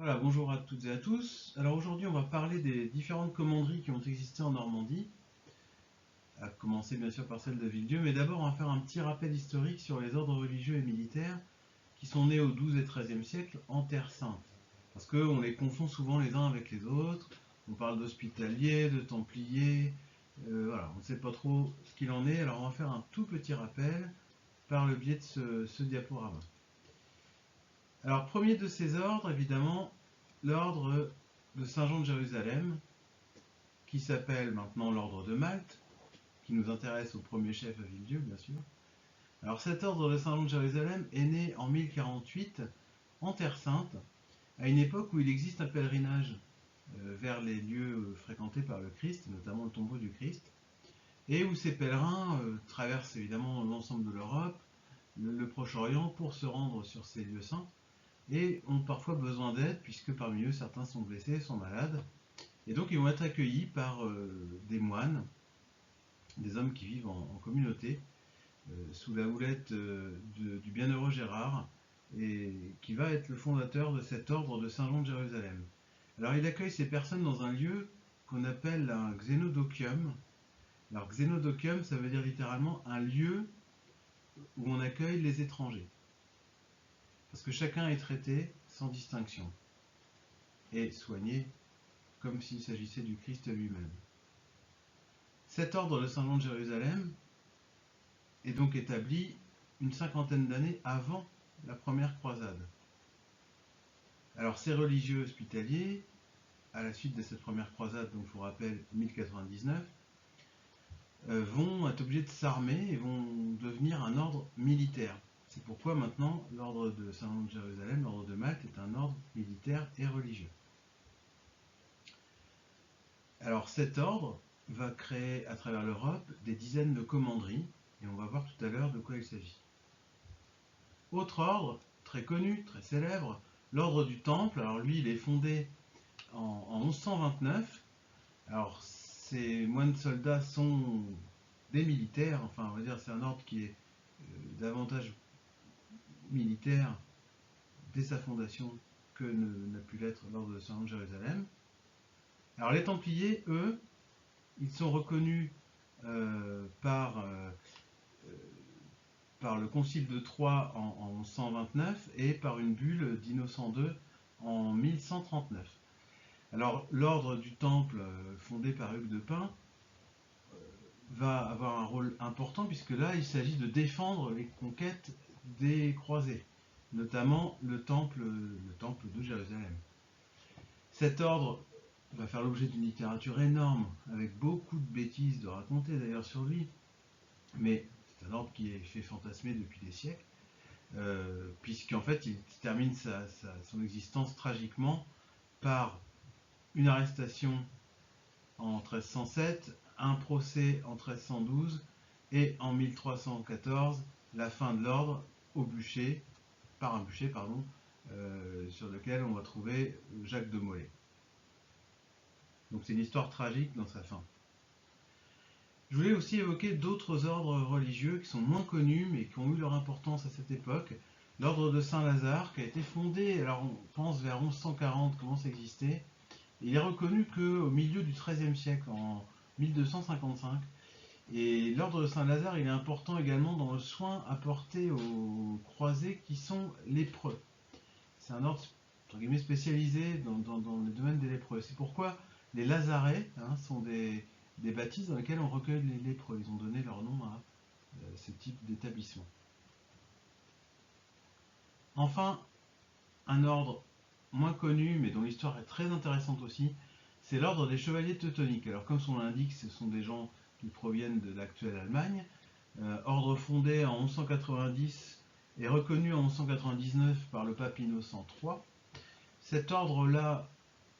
Voilà, bonjour à toutes et à tous. Alors aujourd'hui, on va parler des différentes commanderies qui ont existé en Normandie, à commencer bien sûr par celle de Villedieu, mais d'abord on va faire un petit rappel historique sur les ordres religieux et militaires qui sont nés au XIIe et XIIIe siècle en Terre Sainte. Parce qu'on les confond souvent les uns avec les autres, on parle d'hospitaliers, de templiers, voilà, on ne sait pas trop ce qu'il en est, alors on va faire un tout petit rappel par le biais de ce diaporama. Alors, premier de ces ordres, évidemment, l'ordre de Saint-Jean de Jérusalem, qui s'appelle maintenant l'ordre de Malte, qui nous intéresse au premier chef à Villedieu, bien sûr. Alors, cet ordre de Saint-Jean de Jérusalem est né en 1048 en Terre Sainte, à une époque où il existe un pèlerinage vers les lieux fréquentés par le Christ, notamment le tombeau du Christ, et où ces pèlerins traversent évidemment l'ensemble de l'Europe, le Proche-Orient, pour se rendre sur ces lieux saints et ont parfois besoin d'aide puisque parmi eux certains sont blessés, sont malades. Et donc ils vont être accueillis par des moines, des hommes qui vivent en communauté, sous la houlette du bienheureux Gérard, et qui va être le fondateur de cet ordre de Saint-Jean de Jérusalem. Alors il accueille ces personnes dans un lieu qu'on appelle un xénodocium. Alors xénodocium, ça veut dire littéralement un lieu où on accueille les étrangers. Parce que chacun est traité sans distinction et soigné comme s'il s'agissait du Christ lui-même. Cet ordre de Saint-Jean de Jérusalem est donc établi une cinquantaine d'années avant la première croisade. Alors ces religieux hospitaliers, à la suite de cette première croisade, donc je vous rappelle 1099, vont être obligés de s'armer et vont devenir un ordre militaire. C'est pourquoi maintenant l'ordre de Saint-Jean de Jérusalem, l'ordre de Malte, est un ordre militaire et religieux. Alors cet ordre va créer à travers l'Europe des dizaines de commanderies, et on va voir tout à l'heure de quoi il s'agit. Autre ordre, très connu, très célèbre, l'ordre du Temple. Alors lui, il est fondé en 1129. Alors ces moines soldats sont des militaires, enfin on va dire c'est un ordre qui est davantage militaire dès sa fondation que n'a pu l'être l'ordre de Saint-Jean de Jérusalem. Alors les Templiers, eux, ils sont reconnus par le Concile de Troyes en 1129 et par une bulle d'Innocent II en 1139. Alors l'ordre du Temple fondé par Hugues de Pint va avoir un rôle important puisque là il s'agit de défendre les conquêtes des croisés, notamment le temple de Jérusalem. Cet ordre va faire l'objet d'une littérature énorme, avec beaucoup de bêtises de raconter d'ailleurs sur lui, mais c'est un ordre qui est fait fantasmer depuis des siècles, puisqu'en fait il termine son existence tragiquement par une arrestation en 1307, un procès en 1312 et en 1314 la fin de l'ordre au bûcher, par un bûcher pardon, sur lequel on va trouver Jacques de Molay. Donc c'est une histoire tragique dans sa fin. Je voulais aussi évoquer d'autres ordres religieux qui sont moins connus mais qui ont eu leur importance à cette époque. L'ordre de Saint-Lazare qui a été fondé, alors on pense vers 1140 commence à exister. Il est reconnu qu'au milieu du XIIIe siècle, en 1255. Et l'ordre de Saint-Lazare, il est important également dans le soin apporté aux croisés qui sont lépreux. C'est un ordre entre guillemets spécialisé dans le domaine des lépreux. C'est pourquoi les lazarets sont des bâtisses dans lesquelles on recueille les lépreux. Ils ont donné leur nom à ce type d'établissement. Enfin, un ordre moins connu, mais dont l'histoire est très intéressante aussi, c'est l'ordre des chevaliers teutoniques. Alors comme son nom l'indique, ce sont des gens qui proviennent de l'actuelle Allemagne. Ordre fondé en 1190 et reconnu en 1199 par le pape Innocent III. Cet ordre-là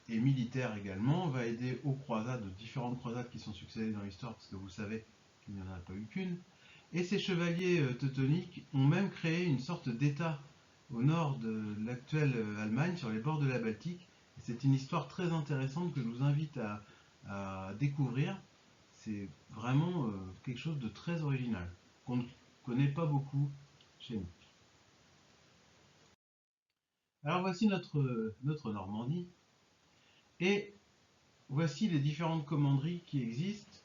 est militaire également, va aider aux croisades, aux différentes croisades qui sont succédées dans l'histoire, parce que vous savez qu'il n'y en a pas eu qu'une. Et ces chevaliers teutoniques ont même créé une sorte d'état au nord de l'actuelle Allemagne, sur les bords de la Baltique. C'est une histoire très intéressante que je vous invite à découvrir. C'est vraiment quelque chose de très original, qu'on ne connaît pas beaucoup chez nous. Alors voici notre Normandie, et voici les différentes commanderies qui existent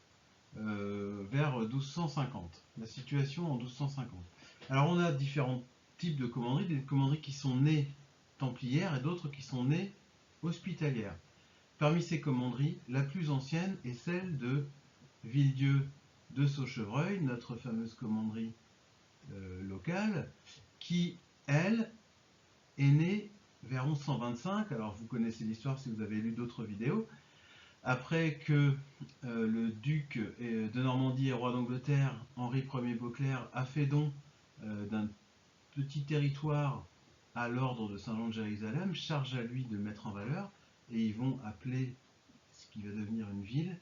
vers 1250, la situation en 1250. Alors on a différents types de commanderies, des commanderies qui sont nées templières et d'autres qui sont nées hospitalières. Parmi ces commanderies, la plus ancienne est celle de Villedieu de Sauchevreuil, notre fameuse commanderie locale, qui, elle, est née vers 1125. Alors vous connaissez l'histoire si vous avez lu d'autres vidéos. Après que le duc de Normandie et roi d'Angleterre, Henri Ier Beauclerc, a fait don d'un petit territoire à l'ordre de Saint-Jean de Jérusalem, charge à lui de mettre en valeur, et ils vont appeler ce qui va devenir une ville,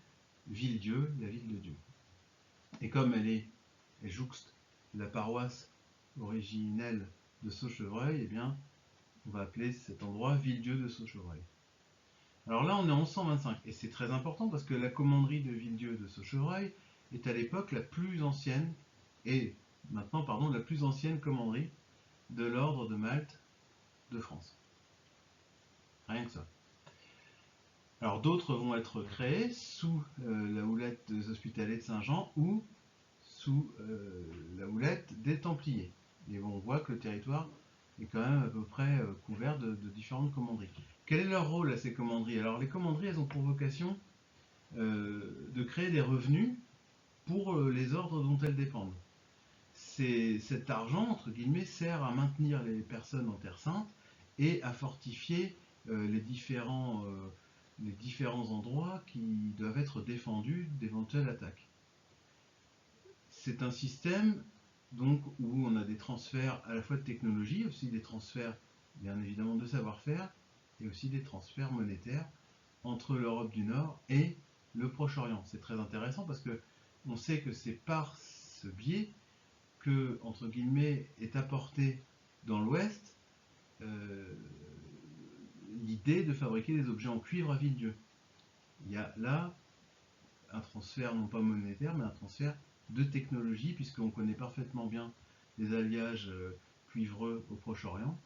Villedieu, la ville de Dieu. Et comme elle jouxte la paroisse originelle de Sauchevreuil, eh bien, on va appeler cet endroit Villedieu de Sauchevreuil. Alors là, on est en 1125, et c'est très important parce que la commanderie de Villedieu de Sauchevreuil est à l'époque la plus ancienne, et maintenant, pardon, la plus ancienne commanderie de l'ordre de Malte de France. Rien que ça. Alors d'autres vont être créés sous la houlette des Hospitaliers de Saint-Jean ou sous la houlette des Templiers. Et on voit que le territoire est quand même à peu près couvert de différentes commanderies. Quel est leur rôle à ces commanderies? Alors les commanderies, elles ont pour vocation de créer des revenus pour les ordres dont elles dépendent. Cet argent, entre guillemets, sert à maintenir les personnes en Terre Sainte et à fortifier les différents endroits qui doivent être défendus d'éventuelles attaques. C'est un système donc où on a des transferts à la fois de technologie, aussi des transferts bien évidemment de savoir-faire, et aussi des transferts monétaires entre l'Europe du Nord et le Proche-Orient. C'est très intéressant parce que on sait que c'est par ce biais que, entre guillemets, est apportée dans l'Ouest l'idée de fabriquer des objets en cuivre à Villedieu. Il y a là un transfert non pas monétaire, mais un transfert de technologie, puisqu'on connaît parfaitement bien les alliages cuivreux au Proche-Orient,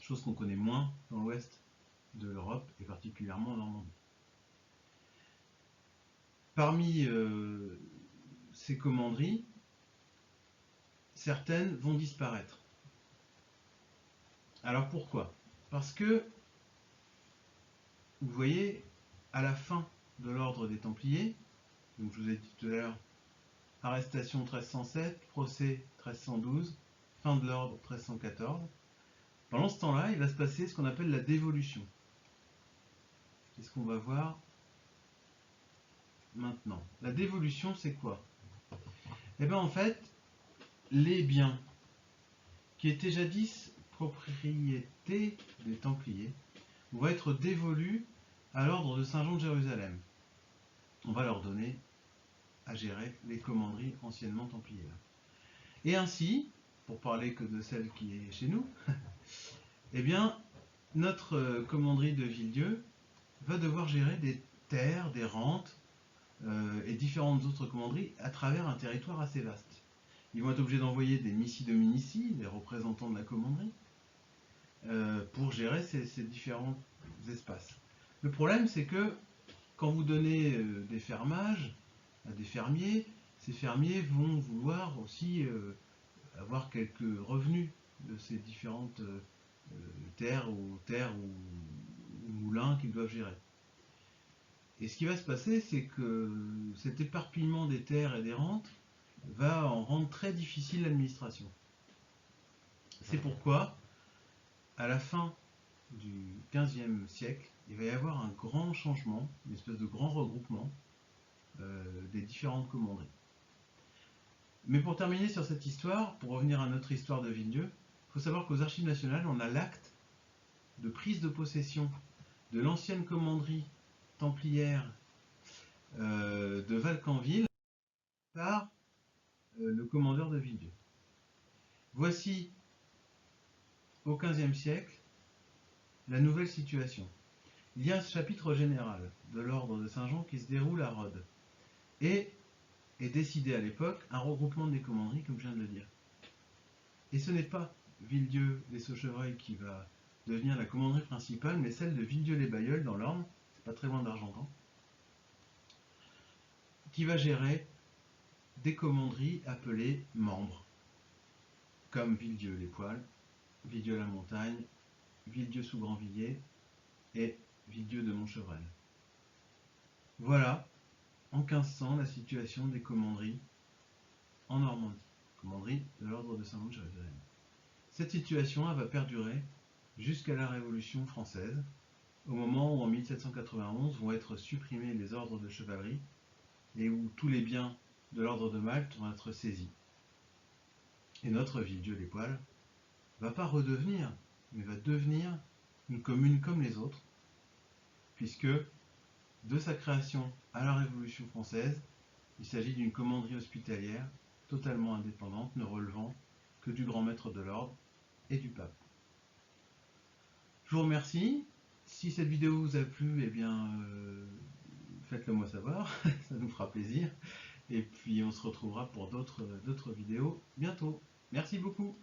chose qu'on connaît moins dans l'ouest de l'Europe, et particulièrement en Normandie. Parmi ces commanderies, certaines vont disparaître. Alors pourquoi? Parce que, vous voyez, à la fin de l'ordre des Templiers, donc je vous ai dit tout à l'heure, arrestation 1307, procès 1312, fin de l'ordre 1314. Pendant ce temps-là, il va se passer ce qu'on appelle la dévolution. C'est ce qu'on va voir maintenant. La dévolution, c'est quoi? Eh bien, en fait, les biens qui étaient jadis propriété des Templiers vont être dévolus à l'ordre de Saint-Jean de Jérusalem. On va leur donner à gérer les commanderies anciennement templières. Et ainsi, pour parler que de celle qui est chez nous, eh bien, notre commanderie de Villedieu va devoir gérer des terres, des rentes et différentes autres commanderies à travers un territoire assez vaste. Ils vont être obligés d'envoyer des missi dominici, des représentants de la commanderie, pour gérer ces différents espaces. Le problème, c'est que quand vous donnez des fermages à des fermiers, ces fermiers vont vouloir aussi avoir quelques revenus de ces différentes terres ou moulins qu'ils doivent gérer. Et ce qui va se passer, c'est que cet éparpillement des terres et des rentes va en rendre très difficile l'administration. C'est pourquoi, à la fin du XVe siècle, il va y avoir un grand changement, une espèce de grand regroupement des différentes commanderies. Mais pour terminer sur cette histoire, pour revenir à notre histoire de Villedieu, il faut savoir qu'aux Archives nationales, on a l'acte de prise de possession de l'ancienne commanderie templière de Valcanville par le commandeur de Villedieu. Voici, au XVe siècle, la nouvelle situation. Il y a un chapitre général de l'ordre de Saint-Jean qui se déroule à Rhodes et est décidé à l'époque un regroupement des commanderies, comme je viens de le dire. Et ce n'est pas Villedieu et Sauchevreuil qui va devenir la commanderie principale, mais celle de Villedieu-les-Bailleuls dans l'Orne, c'est pas très loin d'Argentan, qui va gérer des commanderies appelées membres, comme Villedieu-les-Poils, Villedieu-la-Montagne, Villedieu-sous-Grandvilliers et Villedieu de Montchevrel. Voilà, en 1500, la situation des commanderies en Normandie, commanderie de l'ordre de Saint-Loup-de-Jérusalem. Cette situation va perdurer jusqu'à la Révolution française, au moment où en 1791 vont être supprimés les ordres de chevalerie et où tous les biens de l'ordre de Malte vont être saisis. Et notre Villedieu-les-Poils va pas redevenir, mais va devenir une commune comme les autres, puisque de sa création à la Révolution française, il s'agit d'une commanderie hospitalière totalement indépendante, ne relevant que du grand maître de l'ordre et du pape. Je vous remercie. Si cette vidéo vous a plu, eh bien, faites-le moi savoir, ça nous fera plaisir. Et puis on se retrouvera pour d'autres vidéos bientôt. Merci beaucoup.